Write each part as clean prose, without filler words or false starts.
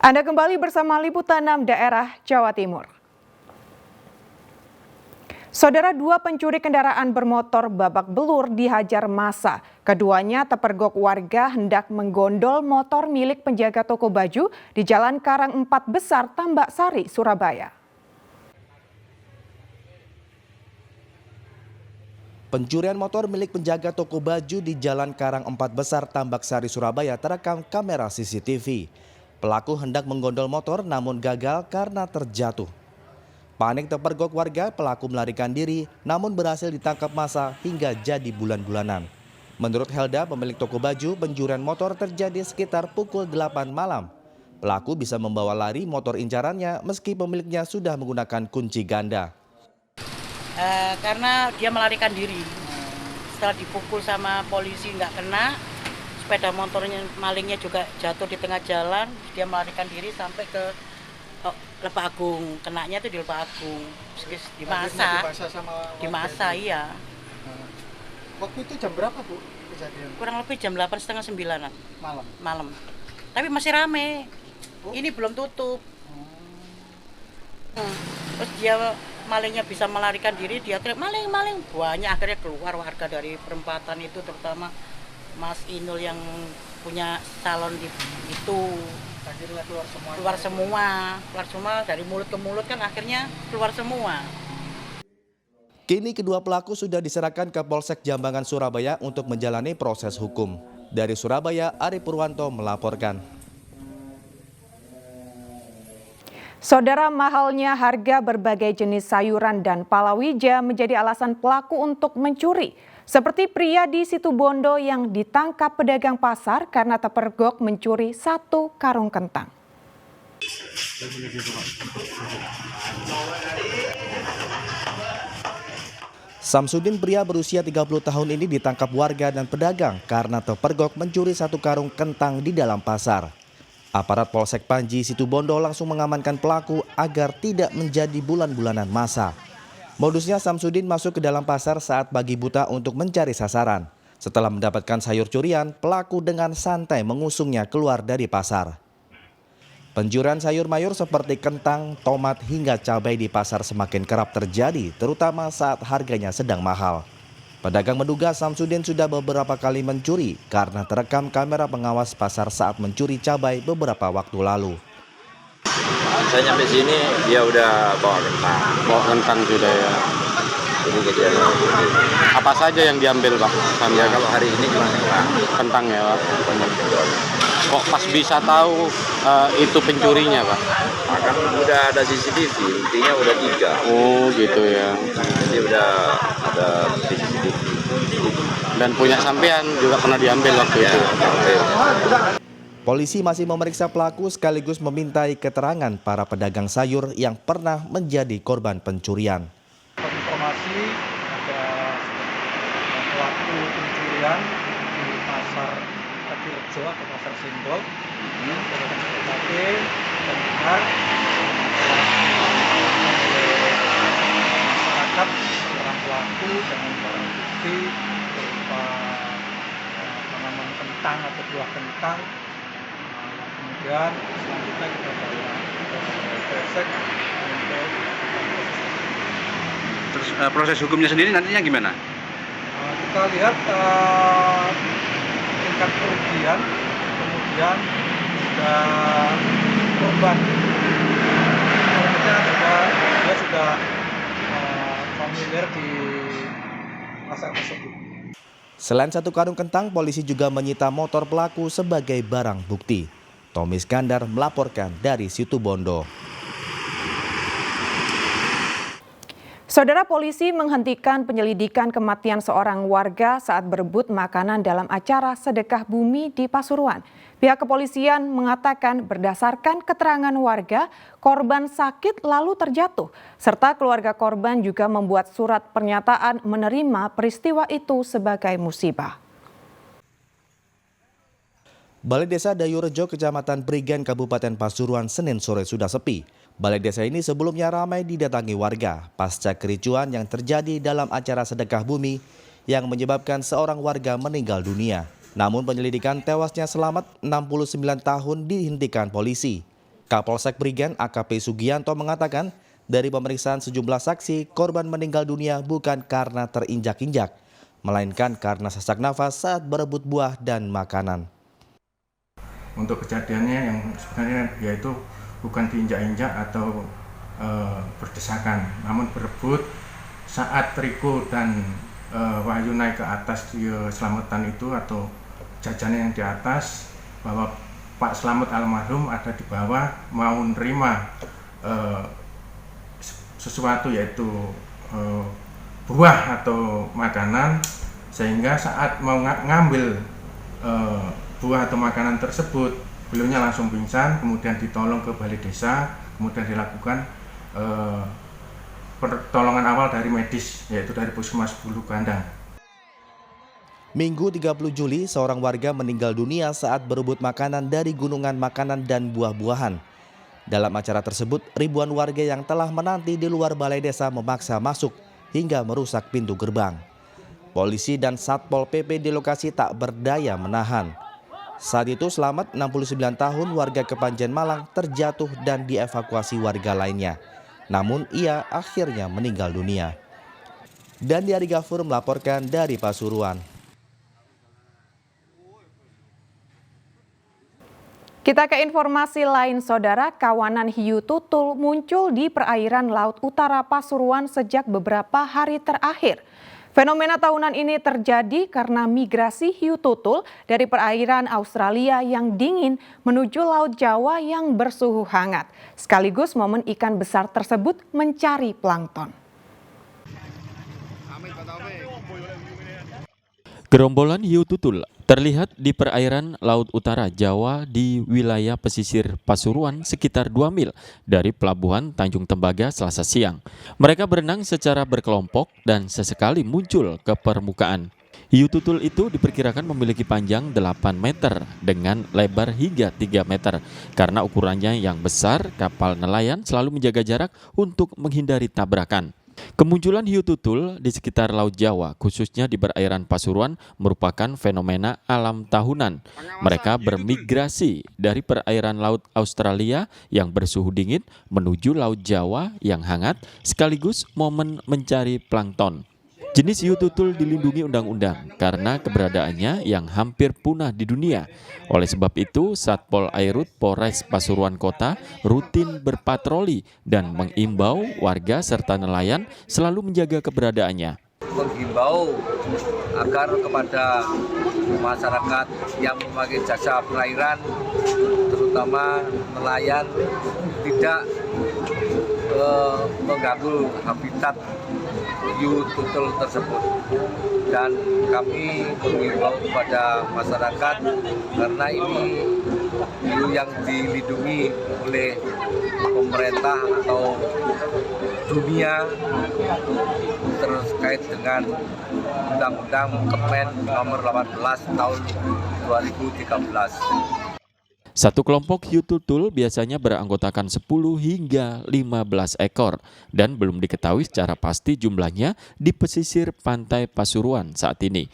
Anda kembali bersama Liputan 6 Daerah Jawa Timur. Saudara, dua pencuri kendaraan bermotor babak belur dihajar massa. Keduanya terpergok warga hendak menggondol motor milik penjaga toko baju di Jalan Karang 4 Besar, Tambak Sari, Surabaya. Pencurian motor milik penjaga toko baju di Jalan Karang 4 Besar, Tambak Sari, Surabaya terekam kamera CCTV. Pelaku hendak menggondol motor namun gagal karena terjatuh. Panik terpergok warga, pelaku melarikan diri namun berhasil ditangkap massa hingga jadi bulan-bulanan. Menurut Helda, pemilik toko baju, pencurian motor terjadi sekitar pukul 8 malam. Pelaku bisa membawa lari motor incarannya meski pemiliknya sudah menggunakan kunci ganda. Karena dia melarikan diri. Setelah dipukul sama polisi nggak kena, sepeda motornya malingnya juga jatuh di tengah jalan, dia melarikan diri sampai ke Lebak Agung. Kenanya itu di Lebak Agung, di masa iya. Waktu itu jam berapa, Bu, kejadian? Kurang lebih jam 8, setengah 9-an malam. Tapi masih rame, ini belum tutup. Terus dia malingnya bisa melarikan diri, dia teriak maling. Banyak akhirnya keluar warga dari perempatan itu, terutama Mas Inul yang punya salon itu. Akhirnya Keluar semua dari mulut ke mulut kan akhirnya keluar semua. Kini kedua pelaku sudah diserahkan ke Polsek Jambangan, Surabaya untuk menjalani proses hukum. Dari Surabaya, Ari Purwanto melaporkan. Saudara, mahalnya harga berbagai jenis sayuran dan palawija menjadi alasan pelaku untuk mencuri. Seperti pria di Situbondo yang ditangkap pedagang pasar karena terpergok mencuri 1 karung kentang. Samsudin, pria berusia 30 tahun ini ditangkap warga dan pedagang karena terpergok mencuri 1 karung kentang di dalam pasar. Aparat Polsek Panji, Situbondo langsung mengamankan pelaku agar tidak menjadi bulan-bulanan massa. Modusnya, Samsudin masuk ke dalam pasar saat pagi buta untuk mencari sasaran. Setelah mendapatkan sayur curian, pelaku dengan santai mengusungnya keluar dari pasar. Pencurian sayur mayur seperti kentang, tomat hingga cabai di pasar semakin kerap terjadi, terutama saat harganya sedang mahal. Pedagang menduga Samsudin sudah beberapa kali mencuri karena terekam kamera pengawas pasar saat mencuri cabai beberapa waktu lalu. Saya nyampe sini dia udah bawa kentang sudah ya. Jadi kejadian Apa saja yang diambil, Pak? ya, kalau hari ini cuma Kentang ya, Pak. Kok pas bisa tahu itu pencurinya, Pak? kan udah ada CCTV, buktinya udah 3. Oh gitu ya. Jadi udah ada CCTV. Dan punya sampean juga pernah diambil waktu Ya, itu. Polisi masih memeriksa pelaku sekaligus memintai keterangan para pedagang sayur yang pernah menjadi korban pencurian. Informasi ada pelaku pencurian di pasar Katirejo atau pasar Simbol. Pedagang TKP dan benar masyarakat seorang pelaku dengan barang bukti berupa tanaman kentang atau buah kentang. Kemudian selanjutnya kita bawa ke Polsek untuk Terus proses hukumnya sendiri nantinya gimana? kita lihat tingkat kerugian, kemudian juga korban. Dia sudah familiar di pasar tersebut. Selain 1 karung kentang, polisi juga menyita motor pelaku sebagai barang bukti. Tommy Skandar melaporkan dari Situbondo. Saudara, polisi menghentikan penyelidikan kematian seorang warga saat berebut makanan dalam acara sedekah bumi di Pasuruan. Pihak kepolisian mengatakan berdasarkan keterangan warga, korban sakit lalu terjatuh, serta keluarga korban juga membuat surat pernyataan menerima peristiwa itu sebagai musibah. Balai Desa Dayurejo, Kecamatan Prigen, Kabupaten Pasuruan, Senin sore sudah sepi. Balai desa ini sebelumnya ramai didatangi warga pasca kericuan yang terjadi dalam acara sedekah bumi yang menyebabkan seorang warga meninggal dunia. Namun penyelidikan tewasnya Selamat 69 tahun dihentikan polisi. Kapolsek Prigen AKP Sugianto mengatakan, dari pemeriksaan sejumlah saksi, korban meninggal dunia bukan karena terinjak-injak, melainkan karena sesak nafas saat berebut buah dan makanan. Untuk kejadiannya yang sebenarnya yaitu bukan diinjak-injak atau berdesakan, namun berebut saat Riko dan Wahyu naik ke atas di selamatan itu atau jajannya yang di atas, bahwa Pak Slamet almarhum ada di bawah mau nerima sesuatu yaitu buah atau makanan, sehingga saat mau ngambil buah atau makanan tersebut beliaunya langsung pingsan, kemudian ditolong ke balai desa, kemudian dilakukan pertolongan awal dari medis yaitu dari Puskesmas Bulu Kandang. Minggu 30 Juli, seorang warga meninggal dunia saat berebut makanan dari gunungan makanan dan buah-buahan. Dalam acara tersebut, ribuan warga yang telah menanti di luar balai desa memaksa masuk hingga merusak pintu gerbang. Polisi dan Satpol PP di lokasi tak berdaya menahan. Saat itu Slamet, 69 tahun, warga Kepanjen Malang, terjatuh dan dievakuasi warga lainnya. Namun ia akhirnya meninggal dunia. Dan Ari Gafur melaporkan dari Pasuruan. Kita ke informasi lain, Saudara. Kawanan hiu tutul muncul di perairan Laut Utara Pasuruan sejak beberapa hari terakhir. Fenomena tahunan ini terjadi karena migrasi hiu tutul dari perairan Australia yang dingin menuju Laut Jawa yang bersuhu hangat. Sekaligus momen ikan besar tersebut mencari plankton. Gerombolan hiu tutul terlihat di perairan Laut Utara Jawa di wilayah pesisir Pasuruan sekitar 2 mil dari pelabuhan Tanjung Tembaga Selasa siang. Mereka berenang secara berkelompok dan sesekali muncul ke permukaan. Hiu tutul itu diperkirakan memiliki panjang 8 meter dengan lebar hingga 3 meter. Karena ukurannya yang besar, kapal nelayan selalu menjaga jarak untuk menghindari tabrakan. Kemunculan hiu tutul di sekitar Laut Jawa, khususnya di perairan Pasuruan, merupakan fenomena alam tahunan. Mereka bermigrasi dari perairan Laut Australia yang bersuhu dingin menuju Laut Jawa yang hangat, sekaligus momen mencari plankton. Jenis hiu tutul dilindungi undang-undang karena keberadaannya yang hampir punah di dunia. Oleh sebab itu, Satpol Airut Polres Pasuruan Kota rutin berpatroli dan mengimbau warga serta nelayan selalu menjaga keberadaannya. Menghimbau agar kepada masyarakat yang memakai jasa perairan, terutama nelayan, tidak mengganggu habitat hiu tutul tersebut. Dan kami mengimbau kepada masyarakat karena ini hiu yang dilindungi oleh pemerintah atau dunia terkait dengan Undang-Undang Kemen nomor 18 tahun 2013. Satu kelompok hiu tutul biasanya beranggotakan 10 hingga 15 ekor dan belum diketahui secara pasti jumlahnya di pesisir pantai Pasuruan saat ini.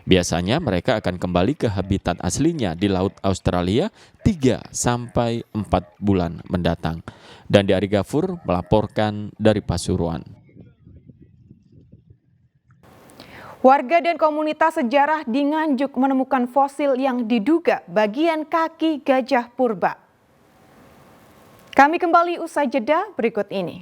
Biasanya mereka akan kembali ke habitat aslinya di Laut Australia 3 sampai 4 bulan mendatang. Dan Ari Gafur melaporkan dari Pasuruan. Warga dan komunitas sejarah di Nganjuk menemukan fosil yang diduga bagian kaki gajah purba. Kami kembali usai jeda berikut ini.